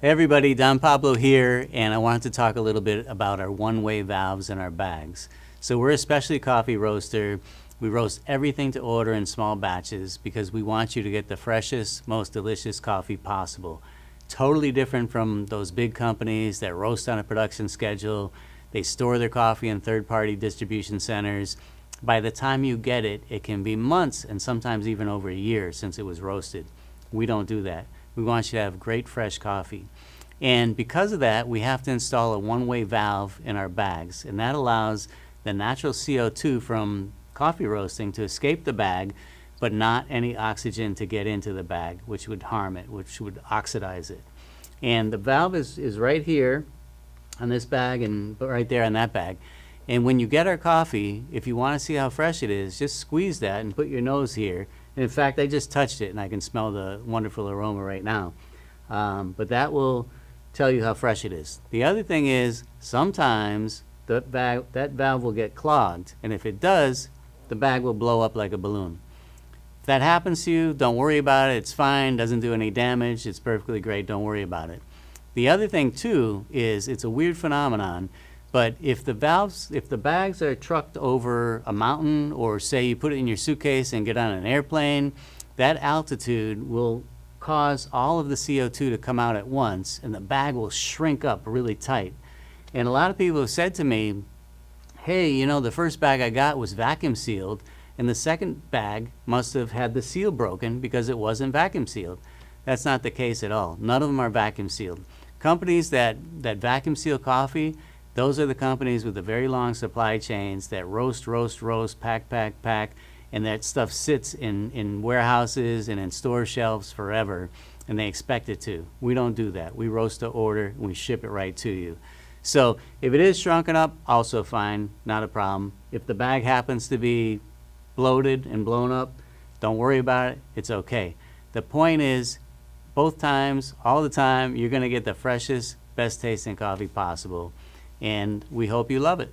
Hey everybody, Don Pablo here, and I wanted to talk a little bit about our one-way valves in our bags. So we're a specialty coffee roaster. We roast everything to order in small batches because we want you to get the freshest, most delicious coffee possible. Totally different from those big companies that roast on a production schedule. They store their coffee in third-party distribution centers. By the time you get it, it can be months and sometimes even over a year since it was roasted. We don't do that. We want you to have great fresh coffee. And because of that, we have to install a one-way valve in our bags, and that allows the natural CO2 from coffee roasting to escape the bag, but not any oxygen to get into the bag, which would harm it, which would oxidize it. And the valve is right here on this bag and right there on that bag. And when you get our coffee, if you want to see how fresh it is, just squeeze that and put your nose here. And in fact, I just touched it and I can smell the wonderful aroma right now. But that will tell you how fresh it is. The other thing is sometimes that valve will get clogged, and if it does, the bag will blow up like a balloon. If that happens to you, don't worry about it. It's fine, doesn't do any damage, it's perfectly great, don't worry about it. The other thing too is it's a weird phenomenon, but if the bags are trucked over a mountain, or say you put it in your suitcase and get on an airplane, that altitude will cause all of the CO2 to come out at once, and the bag will shrink up really tight. And a lot of people have said to me, hey, you know, the first bag I got was vacuum sealed, and the second bag must have had the seal broken because it wasn't vacuum sealed. That's not the case at all. None of them are vacuum sealed. Companies that vacuum seal coffee, those are the companies with the very long supply chains that roast, pack, and that stuff sits in warehouses and in store shelves forever, and they expect it to. We don't do that. We roast to order, and we ship it right to you. So if it is shrunken up, also fine, not a problem. If the bag happens to be bloated and blown up, don't worry about it, it's okay. The point is, both times, all the time, you're gonna get the freshest, best tasting coffee possible. And we hope you love it.